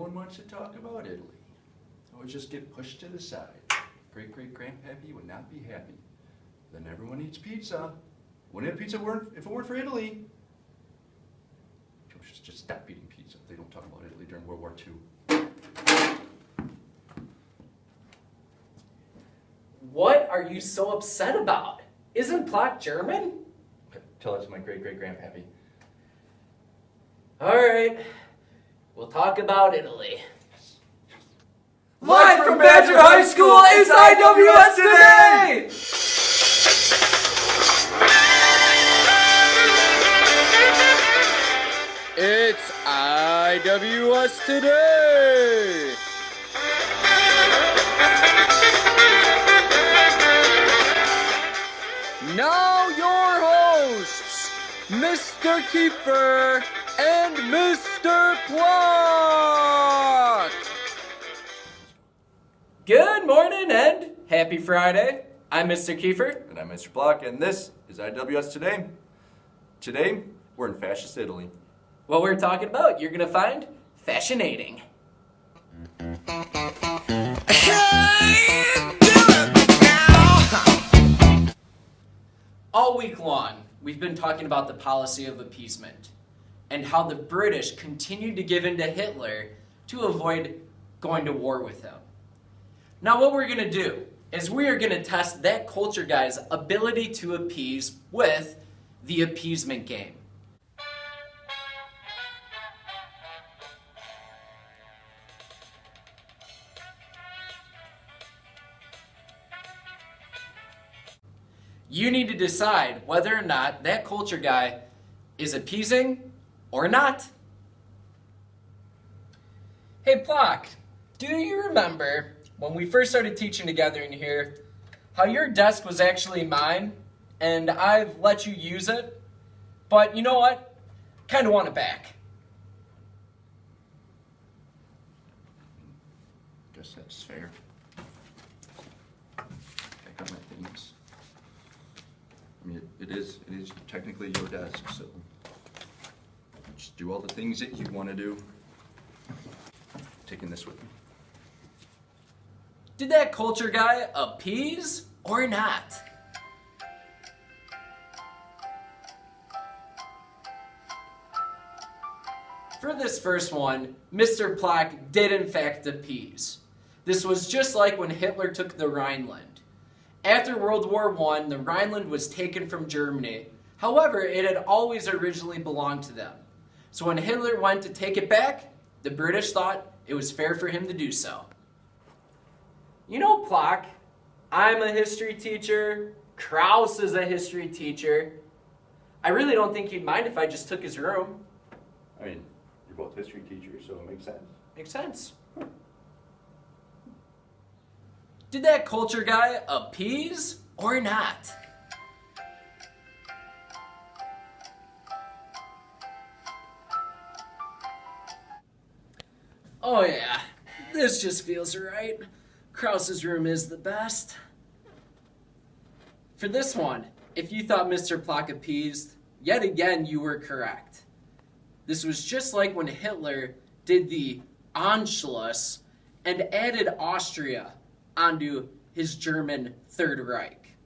one wants to talk about Italy. Always just get pushed to the side. Great-great-grandpappy would not be happy. Then everyone eats pizza. Wouldn't eat pizza if it weren't for Italy. People should just stop eating pizza if they don't talk about Italy during World War II. What are you so upset about? Isn't Plot German? Tell that to my great-great-grandpappy. Alright, we'll talk about Italy. Live from Badger High School, it's IWS Today! It's IWS Today! Now your hosts, Mr. Kiefer and Mr. Plot! Good morning and happy Friday. I'm Mr. Kiefer. And I'm Mr. Block, and this is IWS Today. Today, we're in Fascist Italy. What we're talking about, you're going to find fascinating. All week long, we've been talking about the policy of appeasement and how the British continued to give in to Hitler to avoid going to war with him. Now what we're going to do is we are going to test that culture guy's ability to appease with the appeasement game. You need to decide whether or not that culture guy is appeasing or not. Hey Plock, do you remember when we first started teaching together in here, how your desk was actually mine, and I've let you use it, but you know what? Kind of want it back. Guess that's fair. Check out my things. I mean, it is technically your desk, so just do all the things that you want to do. Taking this with me. Did that culture guy appease or not? For this first one, Mr. Plack did in fact appease. This was just like when Hitler took the Rhineland. After World War I, the Rhineland was taken from Germany. However, it had always originally belonged to them. So when Hitler went to take it back, the British thought it was fair for him to do so. You know, Plock, I'm a history teacher. Kraus is a history teacher. I really don't think he'd mind if I just took his room. I mean, you're both history teachers, so it makes sense. Makes sense. Did that culture guy appease or not? Oh yeah, this just feels right. Krause's room is the best. For this one, if you thought Mr. Plock appeased, yet again you were correct. This was just like when Hitler did the Anschluss and added Austria onto his German Third Reich.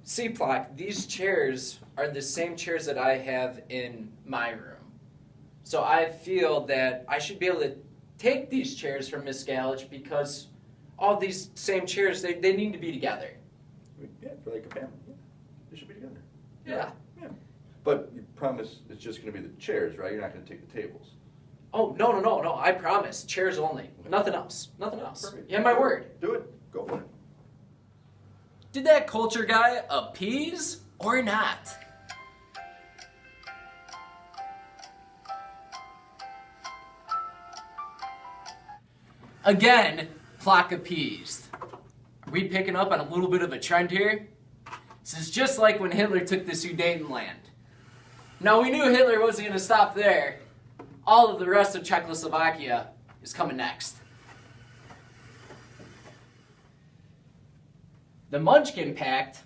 See, Plock, these chairs are the same chairs that I have in my room. So I feel that I should be able to take these chairs from Miss Gallage because all these same chairs, they need to be together. Yeah, for like a family. Yeah. They should be together. Yeah. But you promise it's just going to be the chairs, right? You're not going to take the tables. Oh, no, I promise. Chairs only. Nothing else. Nothing else. Perfect. You have my word. Do it. Go for it. Did that culture guy appease or not? Again, Plock appeased. Are we picking up on a little bit of a trend here? This is just like when Hitler took the Sudetenland. Now, we knew Hitler wasn't going to stop there. All of the rest of Czechoslovakia is coming next. The Munchkin Pact.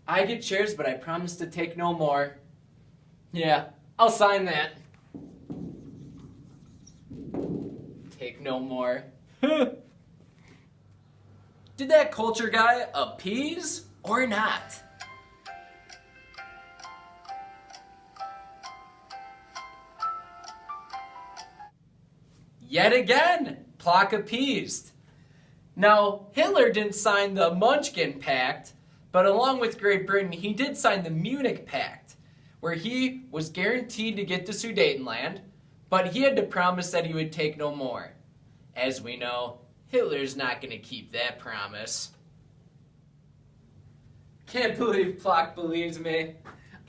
I get chairs, but I promise to take no more. Yeah, I'll sign that. take no more. Did that culture guy appease or not? Yet again, Plok appeased. Now, Hitler didn't sign the Munchkin Pact, but along with Great Britain, he did sign the Munich Pact, where he was guaranteed to get to Sudetenland, but he had to promise that he would take no more. As we know, Hitler's not going to keep that promise. Can't believe Plok believes me.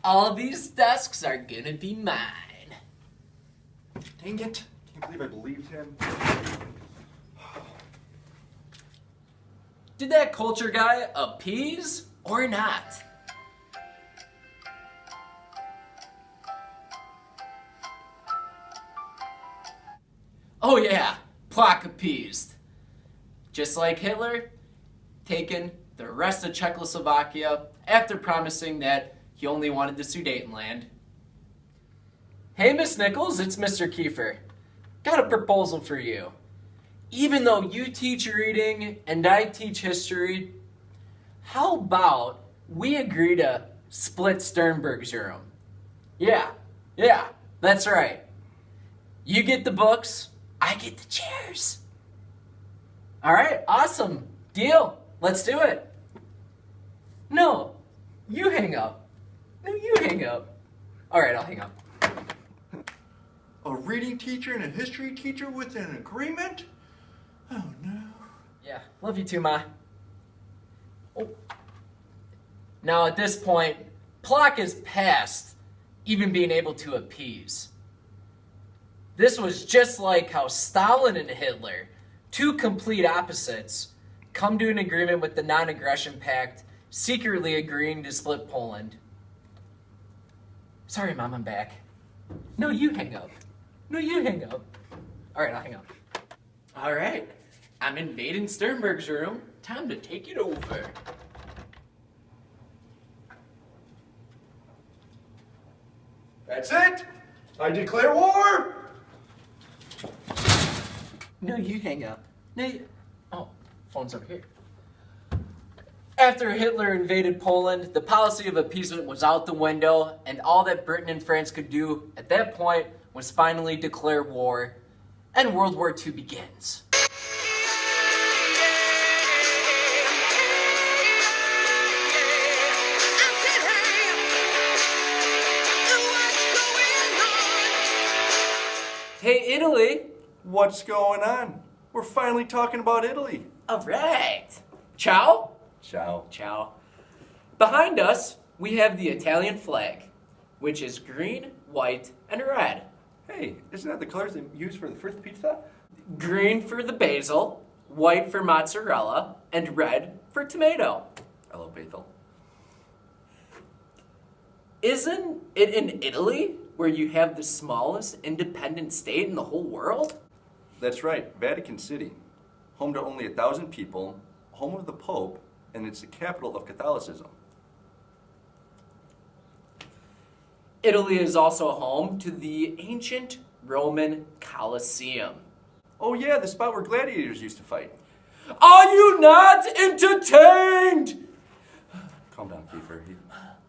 All these desks are going to be mine. Dang it. Can't believe I believed him. Did that culture guy appease or not? Oh yeah, Plok appeased. Just like Hitler, taken the rest of Czechoslovakia after promising that he only wanted the Sudetenland. Hey, Miss Nichols, it's Mr. Kiefer. Got a proposal for you. Even though you teach reading and I teach history, how about we agree to split Sternberg's room? Yeah, that's right. You get the books, I get the chairs. All right, awesome. Deal. Let's do it. No, you hang up. No, you hang up. All right, I'll hang up. A reading teacher and a history teacher with an agreement? Oh no. Yeah, love you too, Ma. Oh. Now at this point, Plok is past even being able to appease. This was just like how Stalin and Hitler, two complete opposites, come to an agreement with the Non-Aggression Pact, secretly agreeing to split Poland. Sorry, Mom, I'm back. No, you hang up. No, you hang up. All right, I'll hang up. All right, I'm invading Sternberg's room. Time to take it over. That's it! I declare war! No, you hang up. No, you... Oh, phone's over here. After Hitler invaded Poland, the policy of appeasement was out the window, and all that Britain and France could do at that point was finally declare war, and World War II begins. Hey, Italy! What's going on? We're finally talking about Italy. All right. Ciao? Ciao. Ciao. Behind us, we have the Italian flag, which is green, white, and red. Hey, isn't that the colors they use for the first pizza? Green for the basil, white for mozzarella, and red for tomato. Hello, Bethel. Isn't it in Italy where you have the smallest independent state in the whole world? That's right, Vatican City. Home to only 1,000 people, home of the Pope, and it's the capital of Catholicism. Italy is also home to the ancient Roman Colosseum. Oh yeah, the spot where gladiators used to fight. Are you not entertained? Calm down, Kiefer.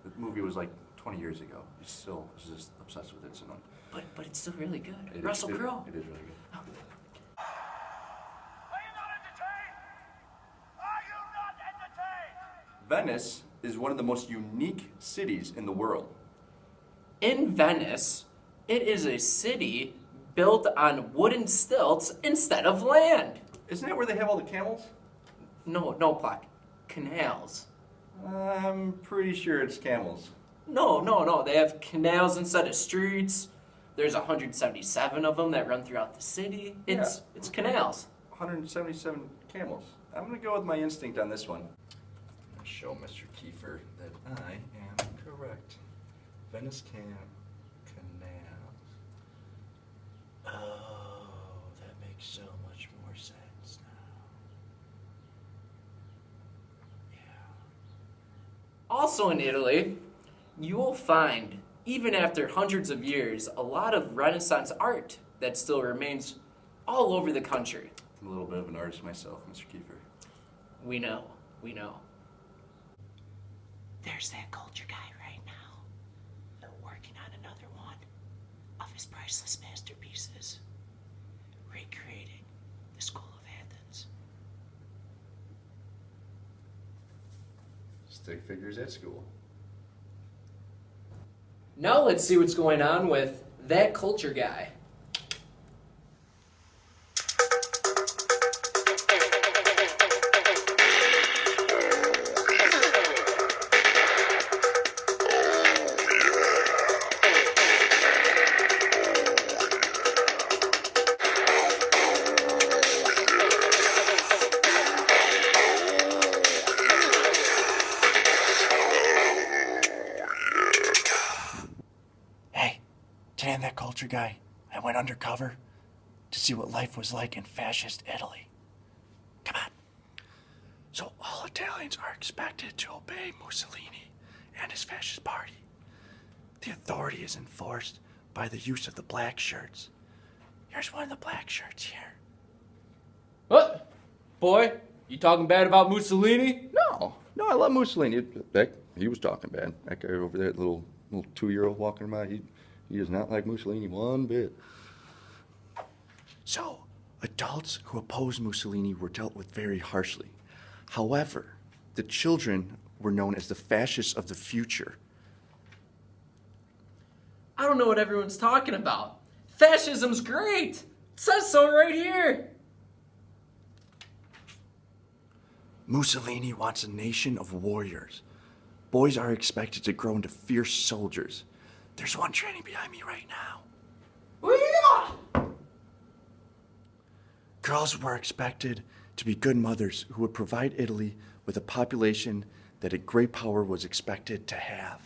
The movie was like 20 years ago. He's still just obsessed with it, so not. But it's still really good. It Russell is, Crowe. It is really good. Venice is one of the most unique cities in the world. In Venice, it is a city built on wooden stilts instead of land. Isn't that where they have all the camels? No, Plok. Canals. I'm pretty sure it's camels. No. They have canals instead of streets. There's 177 of them that run throughout the city. It's canals. 177 camels. I'm going to go with my instinct on this one. I'm going to show Mr. Kiefer that I am correct. Venice canals. Oh, that makes so much more sense now. Yeah. Also in Italy, you will find, even after hundreds of years, a lot of Renaissance art that still remains all over the country. I'm a little bit of an artist myself, Mr. Kiefer. We know. There's that culture guy right now. They're working on another one of his priceless masterpieces, recreating the School of Athens. Stick figures at school. Now let's see what's going on with that culture guy. Today I'm that culture guy. I went undercover to see what life was like in fascist Italy. Come on. So all Italians are expected to obey Mussolini and his fascist party. The authority is enforced by the use of the black shirts. Here's one of the black shirts here. What? Boy, you talking bad about Mussolini? No, I love Mussolini. He was talking bad. That guy over there, little 2-year-old walking around, he is not like Mussolini one bit. So, adults who opposed Mussolini were dealt with very harshly. However, the children were known as the fascists of the future. I don't know what everyone's talking about. Fascism's great. It says so right here. Mussolini wants a nation of warriors. Boys are expected to grow into fierce soldiers. There's one training behind me right now. Girls were expected to be good mothers who would provide Italy with a population that a great power was expected to have.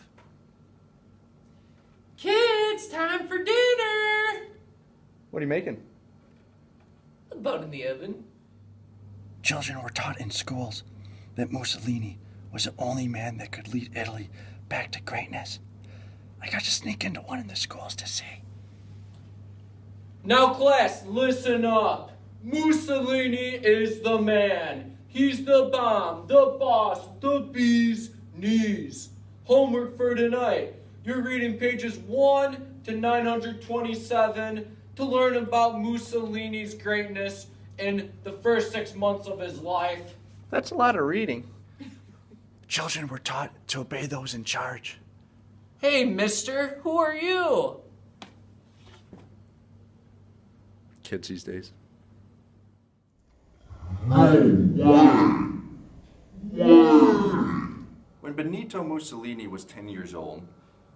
Kids, time for dinner. What are you making? A bun in the oven. Children were taught in schools that Mussolini was the only man that could lead Italy back to greatness. I got to sneak into one of the schools to see. Now class, listen up. Mussolini is the man. He's the bomb, the boss, the bee's knees. Homework for tonight. You're reading pages 1 to 927 to learn about Mussolini's greatness in the first 6 months of his life. That's a lot of reading. Children were taught to obey those in charge. Hey, mister, who are you? Kids these days. When Benito Mussolini was 10 years old,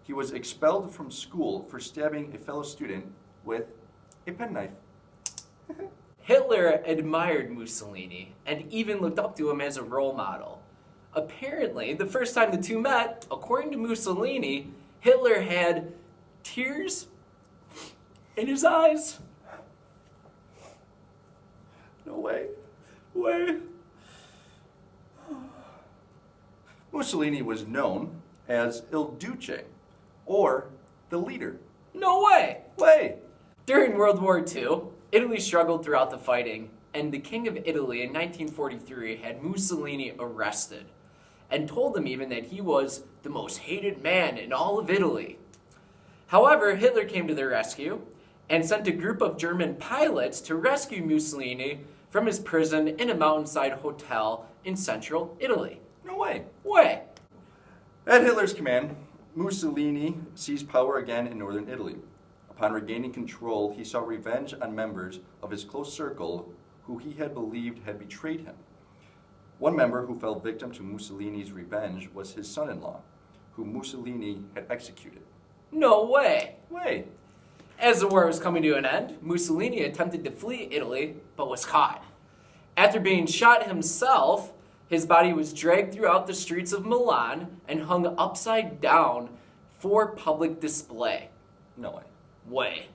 he was expelled from school for stabbing a fellow student with a penknife. Hitler admired Mussolini and even looked up to him as a role model. Apparently, the first time the two met, according to Mussolini, Hitler had tears in his eyes. No way. Mussolini was known as Il Duce, or the leader. No way! Way! During World War II, Italy struggled throughout the fighting, and the King of Italy in 1943 had Mussolini arrested and told him even that he was the most hated man in all of Italy. However, Hitler came to their rescue and sent a group of German pilots to rescue Mussolini from his prison in a mountainside hotel in central Italy. No way. Way! At Hitler's command, Mussolini seized power again in northern Italy. Upon regaining control, he sought revenge on members of his close circle who he had believed had betrayed him. One member who fell victim to Mussolini's revenge was his son-in-law, who Mussolini had executed. No way! Way! As the war was coming to an end, Mussolini attempted to flee Italy, but was caught. After being shot himself, his body was dragged throughout the streets of Milan and hung upside down for public display. No way. Way.